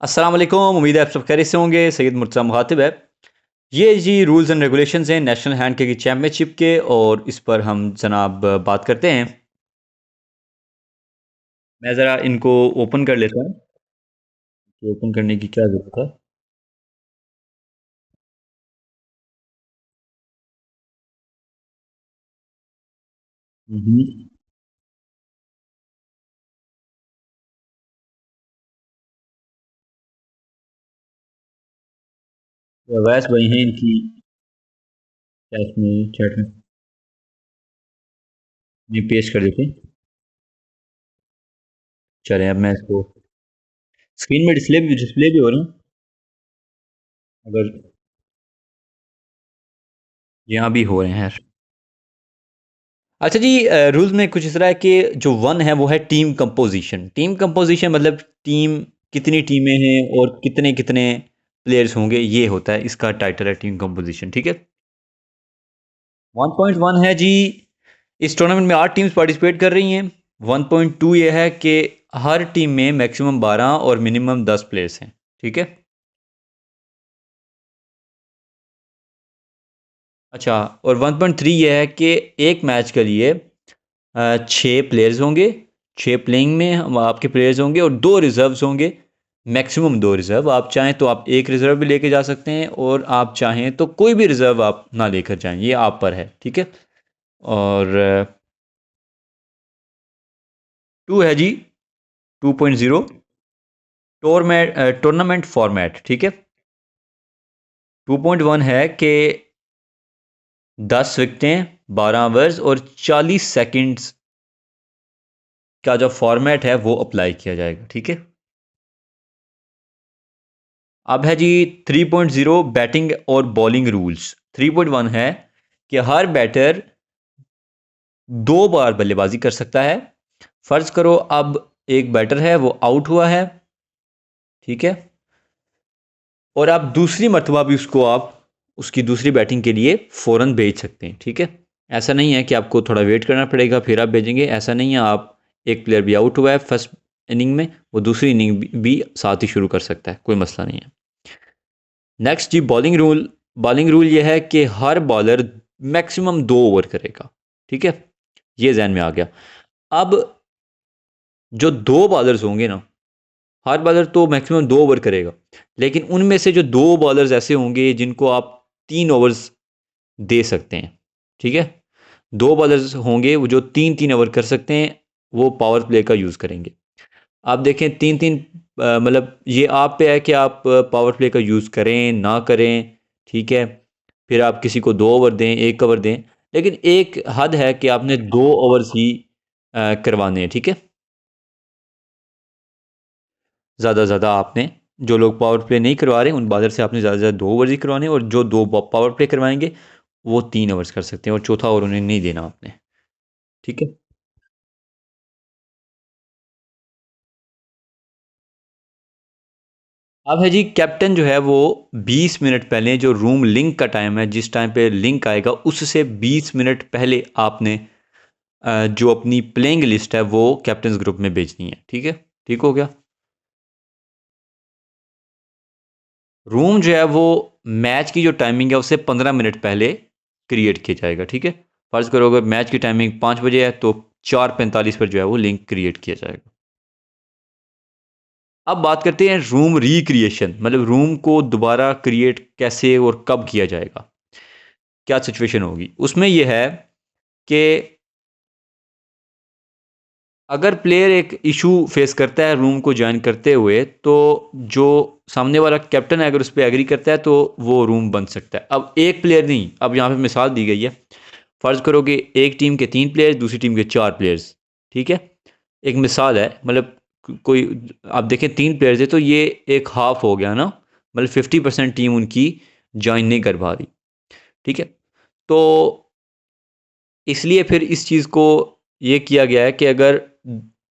अस्सलाम वालेकुम। उम्मीद है आप सब खैरियत से होंगे। सैयद मुर्तज़ा मुखातिब है। ये जी रूल्स एंड रेगुलेशंस हैं नेशनल हैंड क्रिकेट चैम्पियनशिप के, और इस पर हम जनाब बात करते हैं। मैं ज़रा इनको ओपन कर लेता हूँ। तो ओपन करने की क्या ज़रूरत है? हम्म। वैस वही हैं इनकी चैट में ये पेश कर देते हैं। चलें, अब मैं इसको स्क्रीन में डिस्प्ले भी हो रहा हूँ। अगर यहाँ भी हो रहे हैं। अच्छा जी, रूल्स में कुछ इस तरह है कि जो वन है वो है टीम कंपोजिशन। टीम कंपोजिशन मतलब टीम, कितनी टीमें हैं और कितने कितने प्लेयर्स होंगे, ये होता है, इसका टाइटल है टीम कंपोजिशन। ठीक है। 1.1 है जी, इस टूर्नामेंट में 8 टीम्स पार्टिसिपेट कर रही हैं। 1.2 ये है कि हर टीम में मैक्सिमम 12 और मिनिमम 10 प्लेयर्स हैं। ठीक है। अच्छा, और 1.3 ये है कि एक मैच के लिए 6 प्लेयर्स होंगे। 6 प्लेइंग में आपके प्लेयर्स होंगे और 2 रिजर्व्स होंगे। Maximum 2 reserve. आप चाहें तो आप एक रिजर्व भी लेके जा सकते हैं, और आप चाहें तो कोई भी रिजर्व आप ना लेकर जाएं, ये आप पर है। ठीक है। और 2 है जी, 2.0 टूर्नामेंट फॉर्मेट। ठीक है। 2.1 है कि 10 विकेटें, 12 ओवर्स और 40 सेकंड्स का जो फॉर्मेट है वो अप्लाई किया जाएगा। ठीक है। अब है जी 3.0 बैटिंग और बॉलिंग रूल्स। 3.1 है कि हर बैटर 2 बार बल्लेबाजी कर सकता है। फर्ज करो अब एक बैटर है वो आउट हुआ है। ठीक है। और आप दूसरी मरतबा भी उसको आप उसकी दूसरी बैटिंग के लिए फ़ौरन भेज सकते हैं। ठीक है। ऐसा नहीं है कि आपको थोड़ा वेट करना पड़ेगा फिर आप भेजेंगे, ऐसा नहीं है। आप एक प्लेयर भी आउट हुआ है फर्स्ट इनिंग में, वो दूसरी इनिंग भी साथ ही शुरू कर सकता है, कोई मसला नहीं है। नेक्स्ट जी बॉलिंग रूल। बॉलिंग रूल ये है कि हर बॉलर मैक्सिमम 2 ओवर करेगा। ठीक है। ये जहन में आ गया। अब जो 2 बॉलर्स होंगे ना, हर बॉलर तो मैक्सिमम 2 ओवर करेगा, लेकिन उनमें से जो 2 बॉलर्स ऐसे होंगे जिनको आप 3 ओवर्स दे सकते हैं। ठीक है। 2 बॉलर्स होंगे वो जो 3-3 ओवर कर सकते हैं, वो पावर प्ले का यूज़ करेंगे। आप देखें 3-3, मतलब ये आप पे है कि आप पावर प्ले का यूज़ करें ना करें। ठीक है। फिर आप किसी को 2 ओवर दें, 1 ओवर दें, लेकिन एक हद है कि आपने 2 ओवर्स ही करवाने हैं। ठीक है। ज़्यादा ज़्यादा आपने, जो लोग पावर प्ले नहीं करवा रहे उन बॉलर से आपने ज़्यादा से ज़्यादा 2 ओवर्स ही करवाने हैं, और जो दो पावर प्ले करवाएंगे वो 3 ओवर्स कर सकते हैं, और चौथा ओवर उन्हें नहीं देना आपने। ठीक है। अब है जी कैप्टन जो है वो 20 मिनट पहले, जो रूम लिंक का टाइम है, जिस टाइम पे लिंक आएगा उससे 20 मिनट पहले आपने जो अपनी प्लेइंग लिस्ट है वो कैप्टन्स ग्रुप में भेजनी है। ठीक है। ठीक हो गया। रूम जो है वो मैच की जो टाइमिंग है उससे 15 मिनट पहले क्रिएट किया जाएगा। ठीक है। फर्ज करो अगर मैच की टाइमिंग 5 बजे है तो 4:45 पर जो है वो लिंक क्रिएट किया जाएगा। अब बात करते हैं रूम रिक्रिएशन, मतलब रूम को दोबारा क्रिएट कैसे और कब किया जाएगा, क्या सिचुएशन होगी उसमें। यह है कि अगर प्लेयर एक इशू फेस करता है रूम को ज्वाइन करते हुए, तो जो सामने वाला कैप्टन है अगर उस पर एग्री करता है तो वो रूम बन सकता है। अब एक प्लेयर नहीं, अब यहाँ पे मिसाल दी गई है। फ़र्ज़ करो कि एक टीम के 3 प्लेयर्स, दूसरी टीम के 4 प्लेयर्स। ठीक है। एक मिसाल है, मतलब कोई, आप देखें 3 प्लेयर्स है तो ये एक हाफ हो गया ना, मतलब 50% टीम उनकी ज्वाइन नहीं कर पा रही। ठीक है। तो इसलिए फिर इस चीज़ को ये किया गया है कि अगर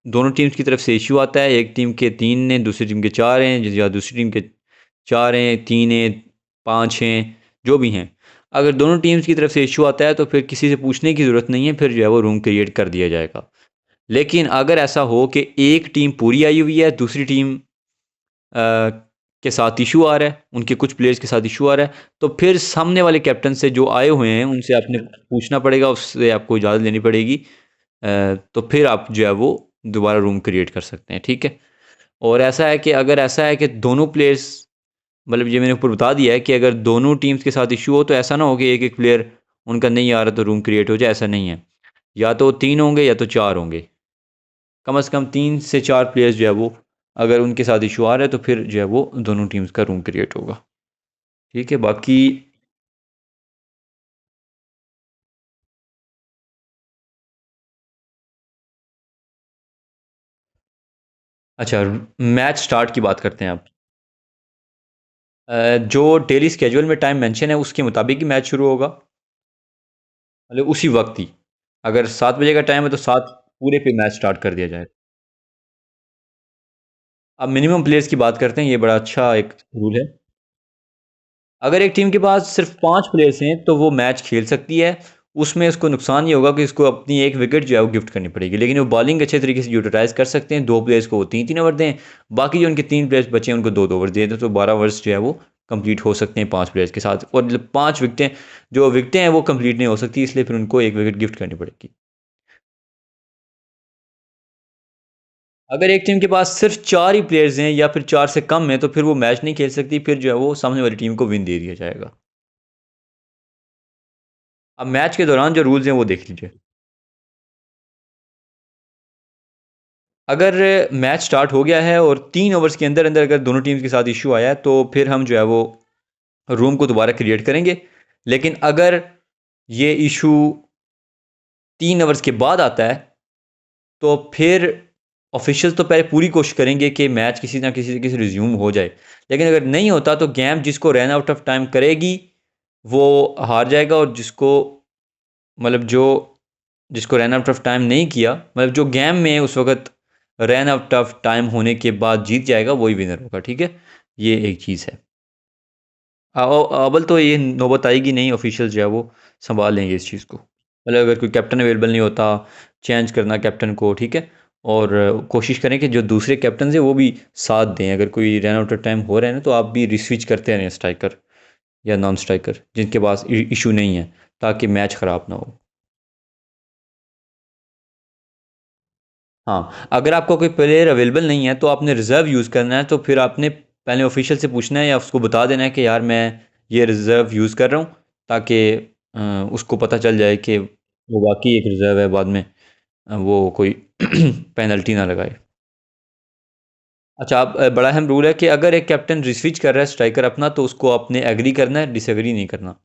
दोनों टीम्स की तरफ से इशू आता है, एक टीम के 3 हैं दूसरी टीम के 4 हैं, या दूसरी टीम के 4 हैं, 3 हैं, 5 हैं, जो भी हैं, अगर दोनों टीम्स की तरफ से इशू आता है तो फिर किसी से पूछने की ज़रूरत नहीं है, फिर जो है वो रूम क्रिएट कर दिया जाएगा। लेकिन अगर ऐसा हो कि एक टीम पूरी आई हुई है, दूसरी टीम के साथ इशू आ रहा है, उनके कुछ प्लेयर्स के साथ इशू आ रहा है, तो फिर सामने वाले कैप्टन से जो आए हुए हैं उनसे आपने पूछना पड़ेगा, उससे आपको इजाज़त लेनी पड़ेगी। तो फिर आप जो है वो दोबारा रूम क्रिएट कर सकते हैं, ठीक है। और ऐसा है कि अगर ऐसा है कि दोनों प्लेयर्स, मतलब ये मैंने ऊपर बता दिया है कि अगर दोनों टीम्स के साथ इशू हो तो ऐसा ना हो कि एक एक प्लेयर उनका नहीं आ रहा तो रूम क्रिएट हो जाए, ऐसा नहीं है। या तो 3 होंगे या तो 4 होंगे। कम से कम 3 से 4 प्लेयर्स जो है वो, अगर उनके साथ इशू आ रहा है तो फिर जो है वो दोनों टीम्स का रूम क्रिएट होगा। ठीक है, बाकी। अच्छा, मैच स्टार्ट की बात करते हैं आप। जो डेली स्केड्यूल में टाइम मेंशन है उसके मुताबिक ही मैच शुरू होगा, मतलब उसी वक्त ही। अगर 7 बजे का टाइम है तो 7 पूरे पे मैच स्टार्ट कर दिया जाए। अब मिनिमम प्लेयर्स की बात करते हैं, ये बड़ा अच्छा एक रूल है। अगर एक टीम के पास सिर्फ 5 प्लेयर्स हैं तो वो मैच खेल सकती है। उसमें उसको नुकसान ये होगा कि उसको अपनी एक विकेट जो है वो गिफ्ट करनी पड़ेगी, लेकिन वो बॉलिंग अच्छे तरीके से यूटिलाइज कर सकते हैं। 2 प्लेयर्स को वो 3-3 ओवर दें, बाकी जो उनके 3 प्लेयर्स बचे हैं उनको 2-2 ओवर दे दें, तो 12 ओवर्स जो है वो कंप्लीट हो सकते हैं 5 प्लेयर्स के साथ। और 5 विकेटें, जो विकेटें हैं वो कंप्लीट नहीं हो सकती, इसलिए फिर उनको एक विकेट गिफ्ट करनी पड़ेगी। अगर एक टीम के पास सिर्फ 4 ही प्लेयर्स हैं या फिर 4 से कम हैं तो फिर वो मैच नहीं खेल सकती, फिर जो है वो सामने वाली टीम को विन दे दिया जाएगा। अब मैच के दौरान जो रूल्स हैं वो देख लीजिए। अगर मैच स्टार्ट हो गया है और 3 ओवर्स के अंदर अंदर अगर दोनों टीम्स के साथ इशू आया है तो फिर हम जो है वो रूम को दोबारा क्रिएट करेंगे। लेकिन अगर ये इशू 3 ओवर्स के बाद आता है तो फिर ऑफिशियल तो पहले पूरी कोशिश करेंगे कि मैच किसी ना किसी तरीके से रिज्यूम हो जाए। लेकिन अगर नहीं होता तो गेम जिसको रन आउट ऑफ टाइम करेगी वो हार जाएगा, और जिसको, मतलब जो जिसको रन आउट ऑफ टाइम नहीं किया, मतलब जो गेम में उस वक्त रन आउट ऑफ टाइम होने के बाद जीत जाएगा वही विनर होगा, ठीक है। ये एक चीज़ है। अव्वल तो ये नौबत आएगी नहीं, ऑफिशियल जो है वो संभाल लेंगे इस चीज़ को। मतलब अगर कोई कैप्टन अवेलेबल नहीं होता, चेंज करना कैप्टन को, ठीक है। और कोशिश करें कि जो दूसरे कैप्टन हैं वो भी साथ दें। अगर कोई रन आउट ऑफ टाइम हो रहा है ना तो आप भी रिस्विच करते रहें स्ट्राइकर या नॉन स्ट्राइकर जिनके पास इशू नहीं है, ताकि मैच ख़राब ना हो। हाँ, अगर आपका कोई प्लेयर अवेलेबल नहीं है तो आपने रिज़र्व यूज़ करना है, तो फिर आपने पहले ऑफिशियल से पूछना है या उसको बता देना है कि यार मैं ये रिज़र्व यूज़ कर रहा हूँ, ताकि उसको पता चल जाए कि वो वाकई एक रिज़र्व है, बाद में वो कोई पेनल्टी ना लगाए। अच्छा, अब बड़ा अहम रूल है कि अगर एक कैप्टन रिस्विच कर रहा है स्ट्राइकर अपना तो उसको आपने एग्री करना है, डिसएग्री नहीं करना,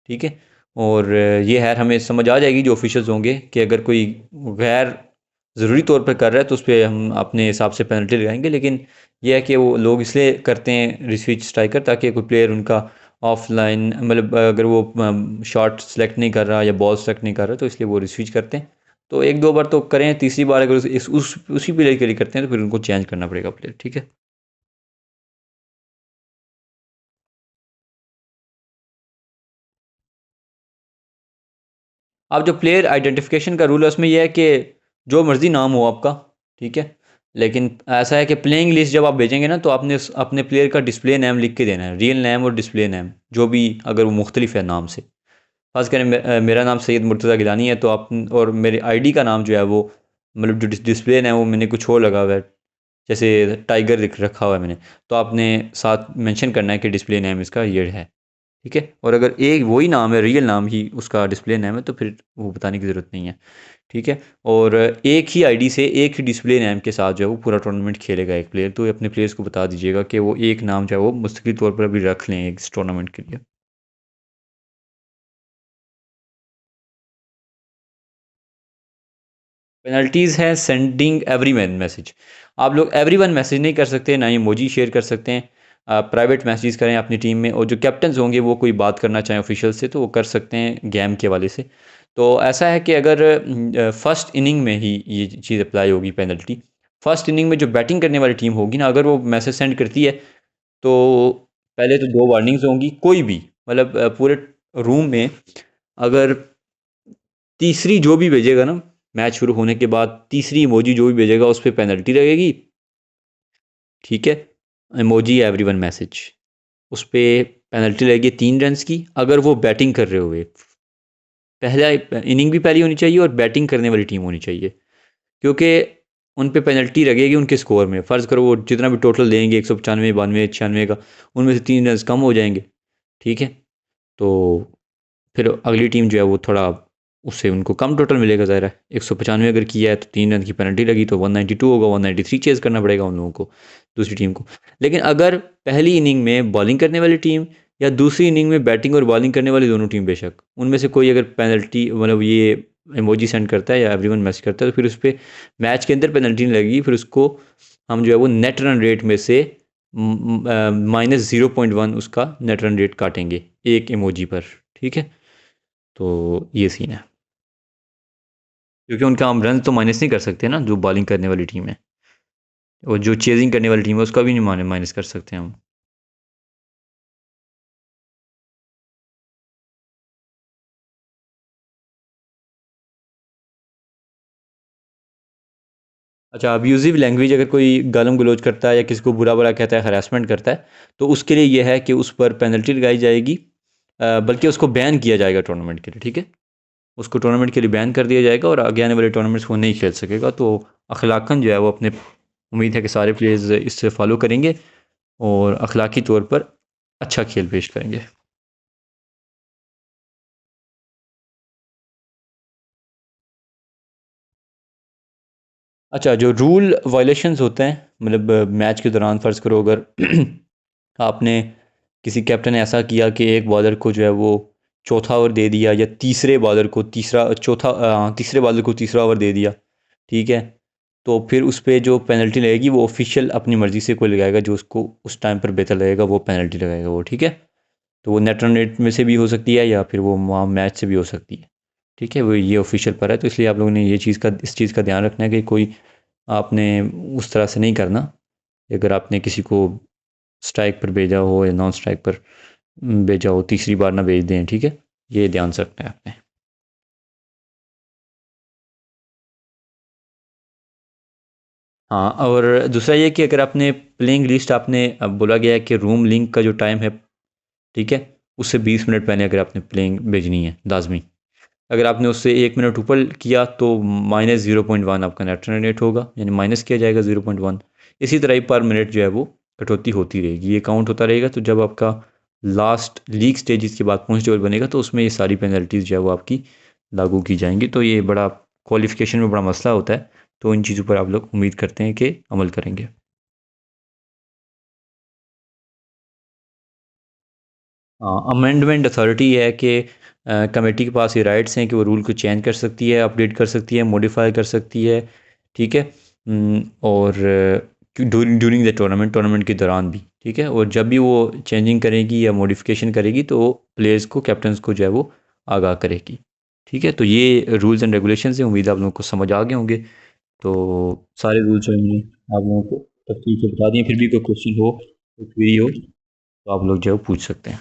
ठीक है। और ये है, हमें समझ आ जाएगी जो ऑफिशियल्स होंगे कि अगर कोई गैर ज़रूरी तौर पर कर रहा है तो उस पर हम अपने हिसाब से पेनल्टी लगाएंगे। लेकिन यह है कि वो लोग इसलिए करते हैं रिस्विच स्ट्राइकर, ताकि कोई प्लेयर उनका ऑफलाइन, मतलब अगर वो शॉट सेलेक्ट नहीं कर रहा या बॉल सेलेक्ट नहीं कर रहा तो इसलिए वो रिस्विच करते हैं। तो एक दो बार तो करें, तीसरी बार अगर उसी प्लेयर के लिए करते हैं तो फिर उनको चेंज करना पड़ेगा प्लेयर, ठीक है। अब जो प्लेयर आइडेंटिफिकेशन का रूल है उसमें यह है कि जो मर्जी नाम हो आपका, ठीक है। लेकिन ऐसा है कि प्लेइंग लिस्ट जब आप भेजेंगे ना तो आपने अपने प्लेयर का डिस्प्ले नेम लिख के देना है, रियल नेम और डिस्प्ले नेम जो भी, अगर वो मुख्तलिफ है नाम से। खास करें मेरा नाम सैयद मुर्तज़ा गिलानी है तो आप, और मेरे आईडी का नाम जो है वो, मतलब जो डिस्प्ले नेम है वो मैंने कुछ और लगा हुआ है, जैसे टाइगर लिख रखा हुआ है मैंने, तो आपने साथ मेंशन करना है कि डिस्प्ले नेम इसका ये है, ठीक है। और अगर एक वही नाम है, रियल नाम ही उसका डिस्प्ले नेम है, तो फिर वो बताने की ज़रूरत नहीं है, ठीक है। और एक ही आईडी से एक ही डिस्प्ले नेम के साथ जो है वो पूरा टूर्नामेंट खेलेगा एक प्लेयर, तो अपने प्लेयर्स को बता दीजिएगा कि वो एक नाम जो है वो मुस्तकिल तौर पर अभी रख लें इस टूर्नामेंट के लिए। पेनल्टीज़ है सेंडिंग एवरी वन मैसेज। आप लोग एवरी वन मैसेज नहीं कर सकते, ना ही इमोजी शेयर कर सकते हैं। प्राइवेट मैसेज करें अपनी टीम में, और जो कैप्टन होंगे वो कोई बात करना चाहें ऑफिशियल से तो वो कर सकते हैं गेम के हवाले से। तो ऐसा है कि अगर फर्स्ट इनिंग में ही ये चीज़ अप्लाई होगी पेनल्टी, फर्स्ट इनिंग में जो बैटिंग करने वाली टीम होगी ना, अगर वो मैसेज सेंड करती है तो पहले तो 2 वार्निंग्स होंगी, कोई भी, मतलब पूरे रूम में अगर तीसरी जो भी भेजेगा ना मैच शुरू होने के बाद, तीसरी इमोजी जो भी भेजेगा उस पर पेनल्टी लगेगी, ठीक है। इमोजी एवरीवन मैसेज, उस पे पेनल्टी लगेगी 3 रन्स की अगर वो बैटिंग कर रहे हुए। पहला इनिंग भी पहली होनी चाहिए और बैटिंग करने वाली टीम होनी चाहिए, क्योंकि उन पे पेनल्टी लगेगी उनके स्कोर में। फ़र्ज़ करो वो जितना भी टोटल देंगे 195 92 96 का, उनमें से 3 रन्स कम हो जाएंगे, ठीक है, तो फिर अगली टीम जो है वो थोड़ा उससे उनको कम टोटल मिलेगा। ज़ाहिर है 195 अगर किया है तो 3 रन की पेनल्टी लगी तो 192 होगा, 193 चेज़ करना पड़ेगा उन लोगों को, दूसरी टीम को। लेकिन अगर पहली इनिंग में बॉलिंग करने वाली टीम या दूसरी इनिंग में बैटिंग और बॉलिंग करने वाली दोनों टीम, बेशक उनमें से कोई अगर पेनल्टी मतलब ये इमोजी सेंड करता है या एवरीवन मैसेज करता है, तो फिर उस पर मैच के अंदर पेनल्टी नहीं लगेगी। फिर उसको हम जो है वो नेट रन रेट में से -0.1 उसका नेट रन रेट काटेंगे एक इमोजी पर, ठीक है। तो ये सीन है, क्योंकि उनका हम रन तो माइनस नहीं कर सकते ना, जो बॉलिंग करने वाली टीम है, और जो चेजिंग करने वाली टीम है उसका भी नहीं माइनस कर सकते हम। अच्छा, अब्यूज़िव लैंग्वेज अगर कोई गालम गलौज करता है या किसी को बुरा भला कहता है, हरासमेंट करता है, तो उसके लिए ये है कि उस पर पेनल्टी लगाई जाएगी, बल्कि उसको बैन किया जाएगा टूर्नामेंट के लिए, ठीक है। उसको टूर्नामेंट के लिए बैन कर दिया जाएगा और आगे आने वाले टूर्नामेंट्स वो नहीं खेल सकेगा। तो अखलाकन जो है वो अपने, उम्मीद है कि सारे प्लेयर्स इससे फॉलो करेंगे और अखलाकी तौर पर अच्छा खेल पेश करेंगे। अच्छा, जो रूल वायलेशंस होते हैं, मतलब मैच के दौरान फ़र्ज़ करो अगर आपने किसी कैप्टन ने ऐसा किया कि एक बॉलर को जो है वो चौथा ओवर दे दिया, या तीसरे बॉलर को तीसरे बॉलर को तीसरा ओवर दे दिया, ठीक है, तो फिर उस पे जो पेनल्टी लगेगी वो ऑफिशियल अपनी मर्ज़ी से कोई लगाएगा, जो उसको उस टाइम पर बेहतर लगेगा वो पेनल्टी लगाएगा वो, ठीक है। तो वो नेट रन रेट में से भी हो सकती है या फिर वो वहाँ मैच से भी हो सकती है, ठीक है। वो ये ऑफिशियल पर है, तो इसलिए आप लोगों ने ये चीज़ का इस चीज़ का ध्यान रखना है कि कोई आपने उस तरह से नहीं करना। अगर आपने किसी को स्ट्राइक पर भेजा हो या नॉन स्ट्राइक पर भेजा हो, तीसरी बार ना भेज दें, ठीक है। ये ध्यान से रखना है आपने। हाँ, और दूसरा ये कि अगर आपने प्लेइंग लिस्ट, आपने अब बोला गया है कि रूम लिंक का जो टाइम है, ठीक है, उससे 20 मिनट पहले अगर आपने प्लेइंग भेजनी है लाजमी। अगर आपने उससे 1 मिनट ऊपर किया तो -0.1 आपका नेट रन रेट होगा, यानी माइनस किया जाएगा 0.1। इसी तरह ही पर मिनट जो है वो कटौती होती रहेगी, ये काउंट होता रहेगा। तो जब आपका लास्ट लीग स्टेजेस के बाद पहुंच टेबल बनेगा तो उसमें ये सारी पेनल्टीज़ जो है वो आपकी लागू की जाएंगी। तो ये बड़ा क्वालिफिकेशन में बड़ा मसला होता है, तो इन चीज़ों पर आप लोग उम्मीद करते हैं कि अमल करेंगे। हाँ, अमेंडमेंट अथॉरिटी है कि कमेटी के पास ये राइट्स हैं कि वो रूल को चेंज कर सकती है, अपडेट कर सकती है, मॉडिफाई कर सकती है, ठीक है। और ड्यूरिंग द टूर्नामेंट के दौरान भी, ठीक है। और जब भी वो चेंजिंग करेगी या मॉडिफिकेशन करेगी तो प्लेयर्स को, कैप्टन्स को जो है वो आगाह करेगी, ठीक है। तो ये रूल्स एंड रेगुलेशंस हैं, उम्मीद है आप लोगों को समझ आ गए होंगे। तो सारे रूल्स जो हैं आप लोगों को तफसील से बता दिए। फिर भी कोई क्वेश्चन हो, कोई क्वेरी हो, तो आप लोग जो है वो पूछ सकते हैं।